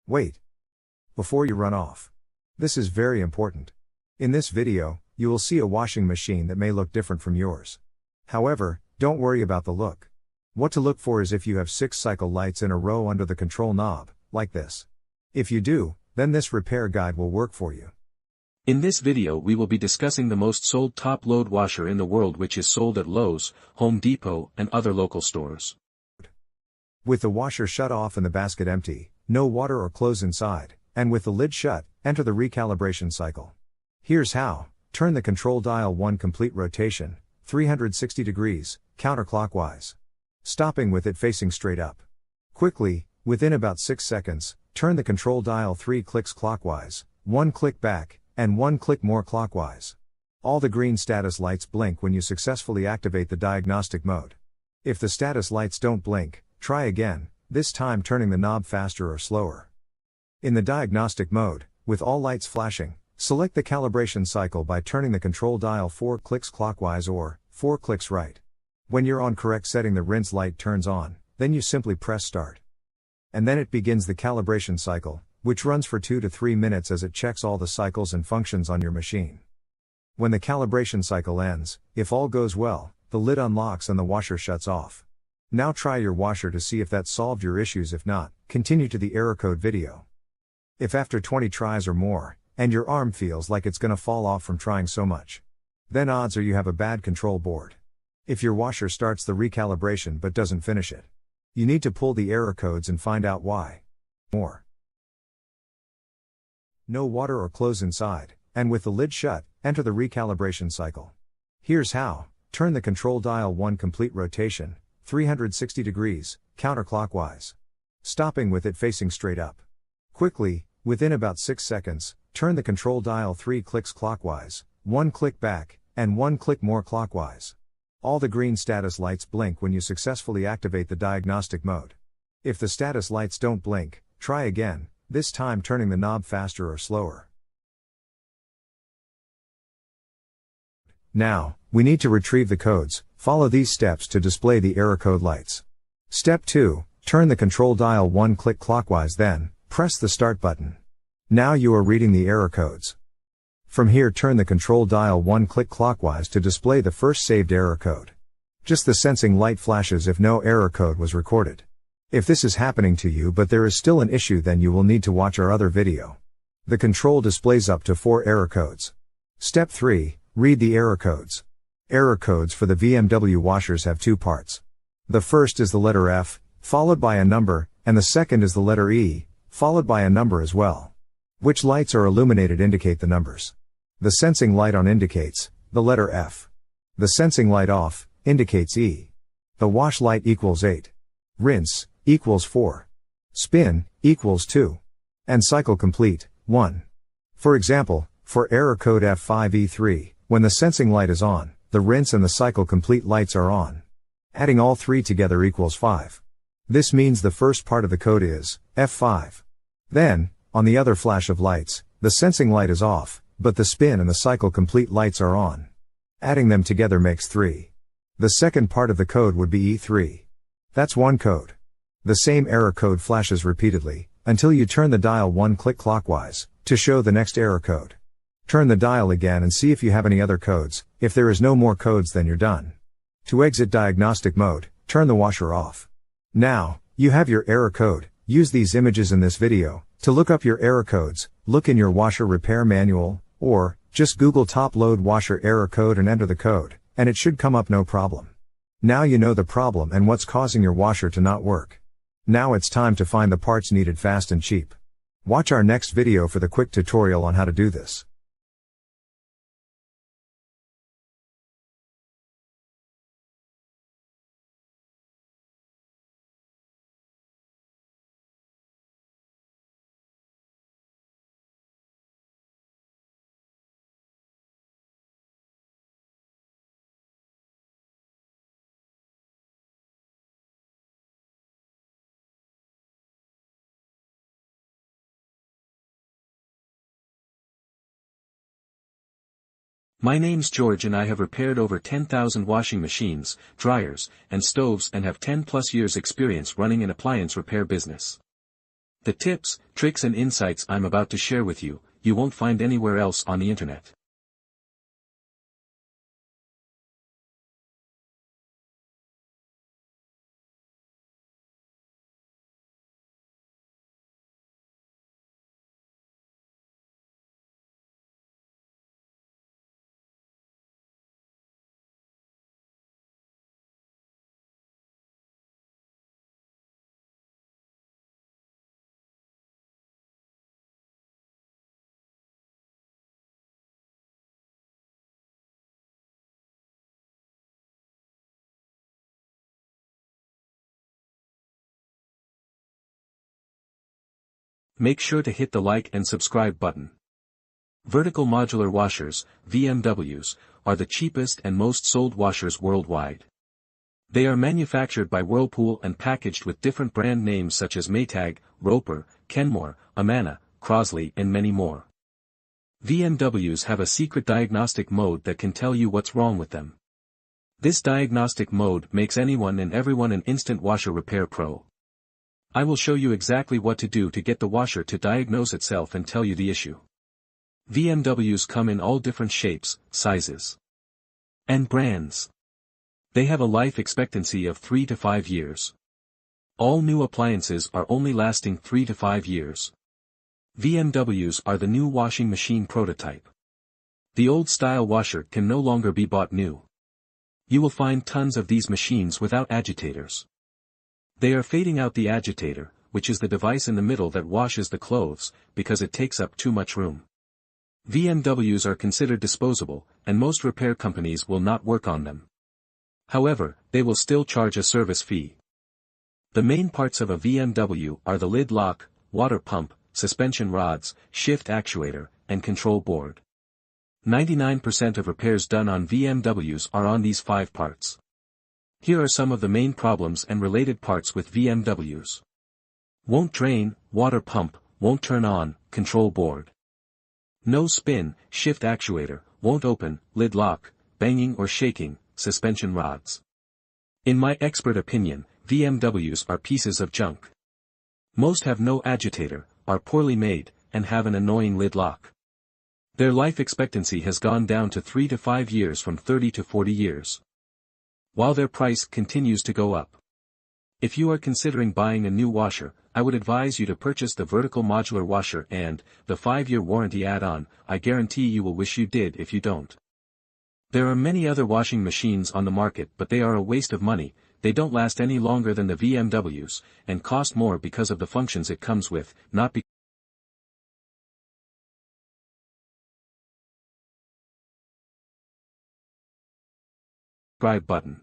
Wait. Before you run off. This is very important. In this video, you will see a washing machine that may look different from yours. However, don't worry about the look. What to look for is if you have 6 cycle lights in a row under the control knob, like this. If you do, then this repair guide will work for you. In this video we will be discussing the most sold top-load washer in the world, which is sold at Lowe's, Home Depot and other local stores. With the washer shut off and the basket empty, no water or clothes inside, and with the lid shut, enter the recalibration cycle. Here's how. Turn the control dial 1 complete rotation, 360 degrees, counterclockwise. Stopping with it facing straight up. Quickly, within about 6 seconds, turn the control dial 3 clicks clockwise, 1 click back, and 1 click more clockwise. All the green status lights blink when you successfully activate the diagnostic mode. If the status lights don't blink, try again, this time turning the knob faster or slower. In the diagnostic mode, with all lights flashing, select the calibration cycle by turning the control dial 4 clicks clockwise or 4 clicks right. When you're on correct setting, the rinse light turns on, then you simply press start. And then it begins the calibration cycle, which runs for 2 to 3 minutes as it checks all the cycles and functions on your machine. When the calibration cycle ends, if all goes well, the lid unlocks and the washer shuts off. Now try your washer to see if that solved your issues. If not, continue to the error code video. If after 20 tries or more, and your arm feels like it's gonna fall off from trying so much, then odds are you have a bad control board. If your washer starts the recalibration but doesn't finish it, you need to pull the error codes and find out why. More. No water or clothes inside, and with the lid shut, enter the recalibration cycle. Here's how. Turn the control dial 1 complete rotation, 360 degrees, counterclockwise. Stopping with it facing straight up. Quickly, within about 6 seconds, turn the control dial 3 clicks clockwise, 1 click back, and 1 click more clockwise. All the green status lights blink when you successfully activate the diagnostic mode. If the status lights don't blink, try again, this time turning the knob faster or slower. Now, we need to retrieve the codes. Follow these steps to display the error code lights. Step 2, turn the control dial 1 click clockwise, then press the start button. Now you are reading the error codes. From here, turn the control dial 1 click clockwise to display the first saved error code. Just the sensing light flashes if no error code was recorded. If this is happening to you but there is still an issue, then you will need to watch our other video. The control displays up to 4 error codes. Step 3, read the error codes. Error codes for the VMW washers have 2 parts. The first is the letter F, followed by a number, and the second is the letter E, followed by a number as well. Which lights are illuminated indicate the numbers. The sensing light on indicates the letter F. The sensing light off indicates E. The wash light equals 8. Rinse equals 4. Spin equals 2. And cycle complete 1. For example, for error code F5E3, when the sensing light is on, the rinse and the cycle complete lights are on. Adding all 3 together equals 5. This means the first part of the code is F5. Then, on the other flash of lights, the sensing light is off, but the spin and the cycle complete lights are on. Adding them together makes 3. The second part of the code would be E3. That's 1 code. The same error code flashes repeatedly, until you turn the dial 1 click clockwise, to show the next error code. Turn the dial again and see if you have any other codes. If there is no more codes, then you're done. To exit diagnostic mode, turn the washer off. Now, you have your error code. Use these images in this video to look up your error codes. Look in your washer repair manual, or just Google top load washer error code and enter the code, and it should come up no problem. Now you know the problem and what's causing your washer to not work. Now it's time to find the parts needed fast and cheap. Watch our next video for the quick tutorial on how to do this. My name's George and I have repaired over 10,000 washing machines, dryers, and stoves and have 10+ years experience running an appliance repair business. The tips, tricks and insights I'm about to share with you, you won't find anywhere else on the internet. Make sure to hit the like and subscribe button. Vertical modular washers, VMWs, are the cheapest and most sold washers worldwide. They are manufactured by Whirlpool and packaged with different brand names such as Maytag, Roper, Kenmore, Amana, Crosley and many more. VMWs have a secret diagnostic mode that can tell you what's wrong with them. This diagnostic mode makes anyone and everyone an instant washer repair pro. I will show you exactly what to do to get the washer to diagnose itself and tell you the issue. VMWs come in all different shapes, sizes, and brands. They have a life expectancy of 3 to 5 years. All new appliances are only lasting 3 to 5 years. VMWs are the new washing machine prototype. The old style washer can no longer be bought new. You will find tons of these machines without agitators. They are fading out the agitator, which is the device in the middle that washes the clothes, because it takes up too much room. VMWs are considered disposable, and most repair companies will not work on them. However, they will still charge a service fee. The main parts of a VMW are the lid lock, water pump, suspension rods, shift actuator, and control board. 99% of repairs done on VMWs are on these 5 parts. Here are some of the main problems and related parts with VMWs. Won't drain, water pump, won't turn on, control board. No spin, shift actuator, won't open, lid lock, banging or shaking, suspension rods. In my expert opinion, VMWs are pieces of junk. Most have no agitator, are poorly made, and have an annoying lid lock. Their life expectancy has gone down to 3 to 5 years from 30 to 40 years. While their price continues to go up. If you are considering buying a new washer, I would advise you to purchase the vertical modular washer and the 5-year warranty add-on. I guarantee you will wish you did if you don't. There are many other washing machines on the market, but they are a waste of money. They don't last any longer than the VMWs, and cost more because of the functions it comes with, not because subscribe button.